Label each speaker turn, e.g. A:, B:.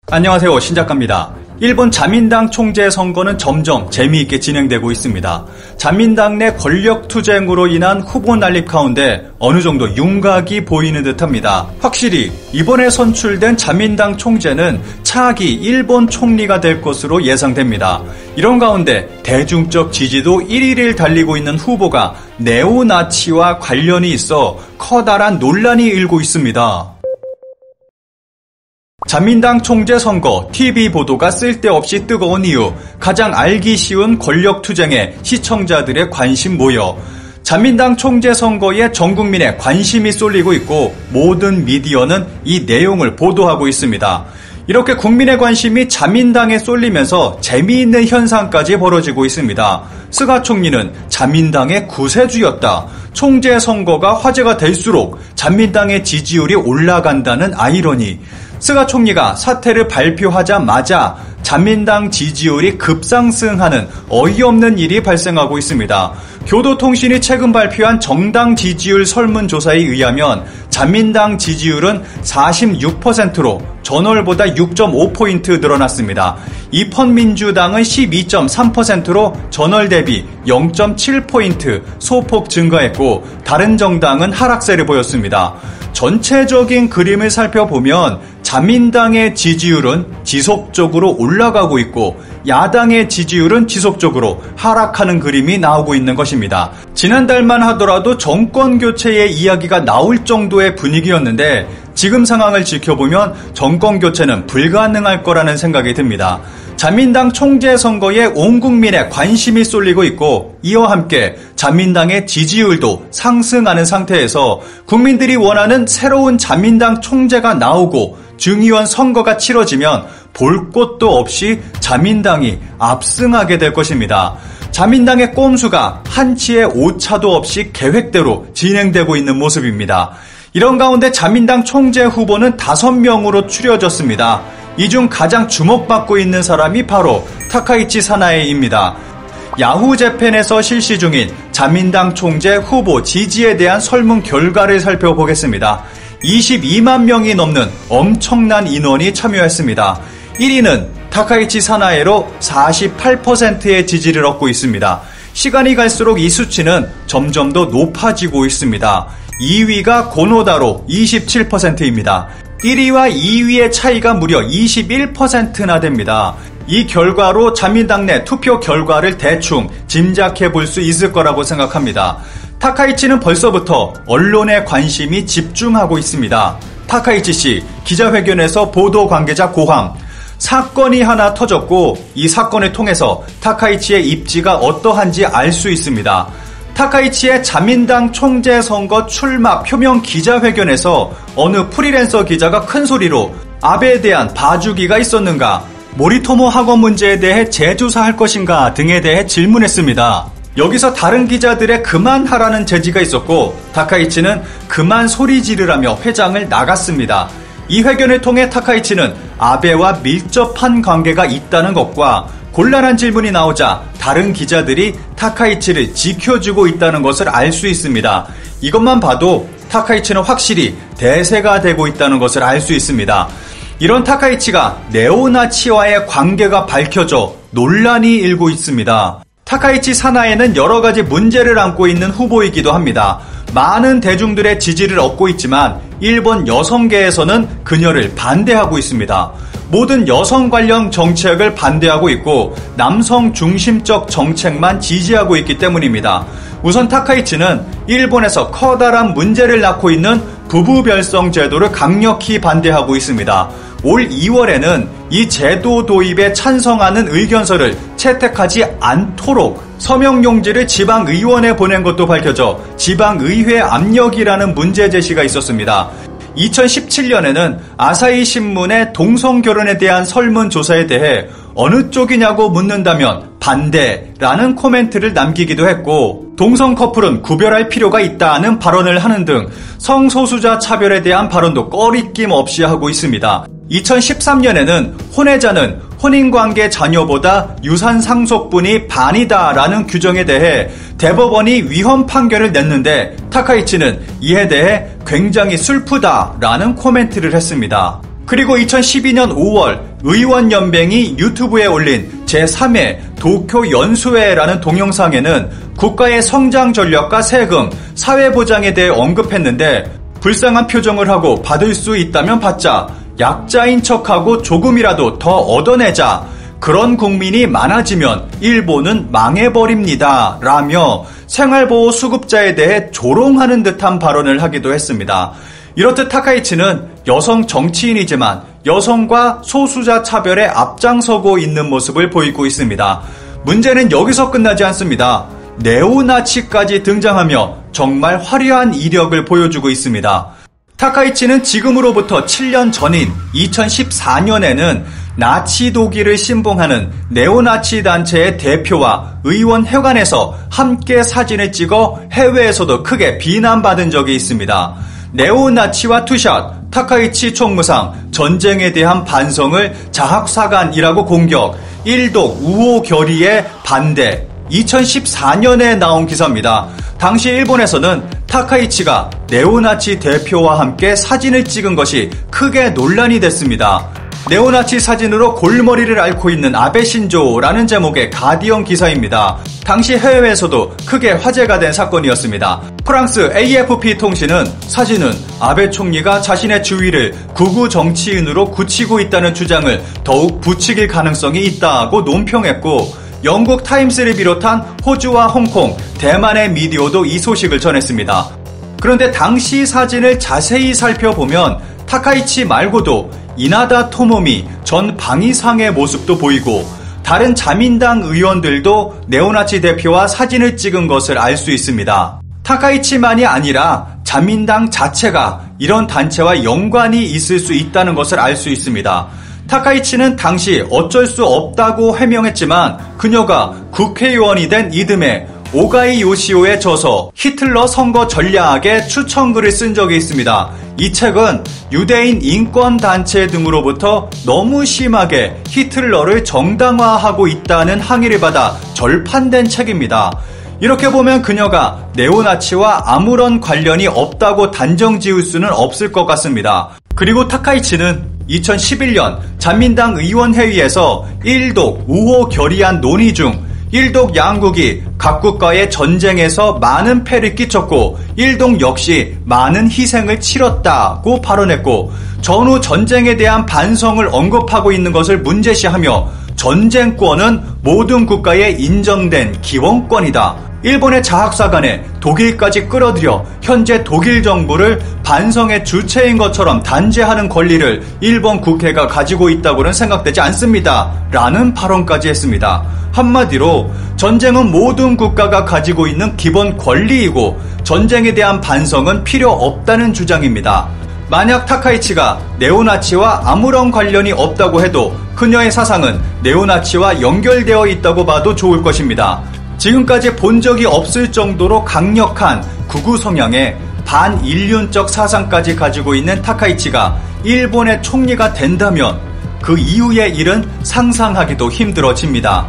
A: 안녕하세요, 신작가입니다. 일본 자민당 총재 선거는 점점 재미있게 진행되고 있습니다. 자민당 내 권력 투쟁으로 인한 후보 난립 가운데 어느 정도 윤곽이 보이는 듯합니다. 확실히 이번에 선출된 자민당 총재는 차기 일본 총리가 될 것으로 예상됩니다. 이런 가운데 대중적 지지도 1위를 달리고 있는 후보가 네오나치와 관련이 있어 커다란 논란이 일고 있습니다. 자민당 총재 선거 TV 보도가 쓸데없이 뜨거운 이유, 가장 알기 쉬운 권력 투쟁에 시청자들의 관심 모여 자민당 총재 선거에 전 국민의 관심이 쏠리고 있고 모든 미디어는 이 내용을 보도하고 있습니다. 이렇게 국민의 관심이 자민당에 쏠리면서 재미있는 현상까지 벌어지고 있습니다. 스가 총리는 자민당의 구세주였다. 총재 선거가 화제가 될수록 자민당의 지지율이 올라간다는 아이러니. 스가 총리가 사퇴를 발표하자마자 자민당 지지율이 급상승하는 어이없는 일이 발생하고 있습니다. 교도통신이 최근 발표한 정당 지지율 설문조사에 의하면 자민당 지지율은 46%로 전월보다 6.5포인트 늘어났습니다. 입헌민주당은 12.3%로 전월 대비 0.7포인트 소폭 증가했고 다른 정당은 하락세를 보였습니다. 전체적인 그림을 살펴보면 자민당의 지지율은 지속적으로 올라가고 있고 야당의 지지율은 지속적으로 하락하는 그림이 나오고 있는 것입니다. 지난달만 하더라도 정권 교체의 이야기가 나올 정도의 분위기였는데 지금 상황을 지켜보면 정권 교체는 불가능할 거라는 생각이 듭니다. 자민당 총재 선거에 온 국민의 관심이 쏠리고 있고 이와 함께 자민당의 지지율도 상승하는 상태에서 국민들이 원하는 새로운 자민당 총재가 나오고 중의원 선거가 치러지면 볼 곳도 없이 자민당이 압승하게 될 것입니다. 자민당의 꼼수가 한치의 오차도 없이 계획대로 진행되고 있는 모습입니다. 이런 가운데 자민당 총재 후보는 5명으로 추려졌습니다. 이 중 가장 주목받고 있는 사람이 바로 타카이치 사나에입니다. 야후 재팬에서 실시 중인 자민당 총재 후보 지지에 대한 설문 결과를 살펴보겠습니다. 22만 명이 넘는 엄청난 인원이 참여했습니다. 1위는 타카이치 사나에로 48%의 지지를 얻고 있습니다. 시간이 갈수록 이 수치는 점점 더 높아지고 있습니다. 2위가 고노다로 27%입니다. 1위와 2위의 차이가 무려 21%나 됩니다. 이 결과로 자민당 내 투표 결과를 대충 짐작해 볼 수 있을 거라고 생각합니다. 타카이치는 벌써부터 언론의 관심이 집중하고 있습니다. 타카이치 씨, 기자회견에서 보도 관계자 고함. 사건이 하나 터졌고 이 사건을 통해서 타카이치의 입지가 어떠한지 알 수 있습니다. 타카이치의 자민당 총재 선거 출마 표명 기자회견에서 어느 프리랜서 기자가 큰 소리로 아베에 대한 봐주기가 있었는가, 모리토모 학원 문제에 대해 재조사할 것인가 등에 대해 질문했습니다. 여기서 다른 기자들의 그만하라는 제지가 있었고 타카이치는 그만 소리 지르라며 회장을 나갔습니다. 이 회견을 통해 타카이치는 아베와 밀접한 관계가 있다는 것과 곤란한 질문이 나오자 다른 기자들이 타카이치를 지켜주고 있다는 것을 알 수 있습니다. 이것만 봐도 타카이치는 확실히 대세가 되고 있다는 것을 알 수 있습니다. 이런 타카이치가 네오나치와의 관계가 밝혀져 논란이 일고 있습니다. 타카이치 사나에는 여러 가지 문제를 안고 있는 후보이기도 합니다. 많은 대중들의 지지를 얻고 있지만 일본 여성계에서는 그녀를 반대하고 있습니다. 모든 여성 관련 정책을 반대하고 있고 남성 중심적 정책만 지지하고 있기 때문입니다. 우선 타카이치는 일본에서 커다란 문제를 낳고 있는 부부별성 제도를 강력히 반대하고 있습니다. 올 2월에는 이 제도 도입에 찬성하는 의견서를 채택하지 않도록 서명용지를 지방의원에 보낸 것도 밝혀져 지방의회 압력이라는 문제 제시가 있었습니다. 2017년에는 아사히 신문의 동성결혼에 대한 설문조사에 대해 어느 쪽이냐고 묻는다면 반대라는 코멘트를 남기기도 했고 동성 커플은 구별할 필요가 있다는 발언을 하는 등 성소수자 차별에 대한 발언도 꺼리낌 없이 하고 있습니다. 2013년에는 혼외자는 혼인관계 자녀보다 유산 상속분이 반이다라는 규정에 대해 대법원이 위헌 판결을 냈는데 타카이치는 이에 대해 굉장히 슬프다라는 코멘트를 했습니다. 그리고 2012년 5월 의원연맹이 유튜브에 올린 제3회 도쿄 연수회라는 동영상에는 국가의 성장 전략과 세금, 사회보장에 대해 언급했는데 불쌍한 표정을 하고 받을 수 있다면 받자, 약자인 척하고 조금이라도 더 얻어내자, 그런 국민이 많아지면 일본은 망해버립니다 라며 생활보호 수급자에 대해 조롱하는 듯한 발언을 하기도 했습니다. 이렇듯 타카이치는 여성 정치인이지만 여성과 소수자 차별에 앞장서고 있는 모습을 보이고 있습니다. 문제는 여기서 끝나지 않습니다. 네오나치까지 등장하며 정말 화려한 이력을 보여주고 있습니다. 타카이치는 지금으로부터 7년 전인 2014년에는 나치 독일을 신봉하는 네오나치 단체의 대표와 의원회관에서 함께 사진을 찍어 해외에서도 크게 비난받은 적이 있습니다. 네오나치와 투샷, 타카이치 총무상, 전쟁에 대한 반성을 자학사관이라고 공격, 일독 우호 결의에 반대. 2014년에 나온 기사입니다. 당시 일본에서는 타카이치가 네오나치 대표와 함께 사진을 찍은 것이 크게 논란이 됐습니다. 네오나치 사진으로 골머리를 앓고 있는 아베 신조라는 제목의 가디언 기사입니다. 당시 해외에서도 크게 화제가 된 사건이었습니다. 프랑스 AFP 통신은 사진은 아베 총리가 자신의 주위를 극우 정치인으로 굳히고 있다는 주장을 더욱 부추길 가능성이 있다고 논평했고, 영국 타임스를 비롯한 호주와 홍콩, 대만의 미디어도 이 소식을 전했습니다. 그런데 당시 사진을 자세히 살펴보면 타카이치 말고도 이나다 토모미 전 방위상의 모습도 보이고 다른 자민당 의원들도 네오나치 대표와 사진을 찍은 것을 알 수 있습니다. 타카이치만이 아니라 자민당 자체가 이런 단체와 연관이 있을 수 있다는 것을 알 수 있습니다. 타카이치는 당시 어쩔 수 없다고 해명했지만 그녀가 국회의원이 된 이듬해 오가이 요시오의 저서 히틀러 선거 전략의 추천글을 쓴 적이 있습니다. 이 책은 유대인 인권단체 등으로부터 너무 심하게 히틀러를 정당화하고 있다는 항의를 받아 절판된 책입니다. 이렇게 보면 그녀가 네오나치와 아무런 관련이 없다고 단정 지을 수는 없을 것 같습니다. 그리고 타카이치는 2011년 자민당 의원회의에서 일독 우호 결의안 논의 중 일독 양국이 각 국가의 전쟁에서 많은 패를 끼쳤고 일독 역시 많은 희생을 치렀다고 발언했고, 전후 전쟁에 대한 반성을 언급하고 있는 것을 문제시하며 전쟁권은 모든 국가에 인정된 기본권이다. 일본의 자학사관에 독일까지 끌어들여 현재 독일 정부를 반성의 주체인 것처럼 단죄하는 권리를 일본 국회가 가지고 있다고는 생각되지 않습니다. 라는 발언까지 했습니다. 한마디로 전쟁은 모든 국가가 가지고 있는 기본 권리이고 전쟁에 대한 반성은 필요 없다는 주장입니다. 만약 타카이치가 네오나치와 아무런 관련이 없다고 해도 그녀의 사상은 네오나치와 연결되어 있다고 봐도 좋을 것입니다. 지금까지 본 적이 없을 정도로 강력한 극우 성향의 반인륜적 사상까지 가지고 있는 타카이치가 일본의 총리가 된다면 그 이후의 일은 상상하기도 힘들어집니다.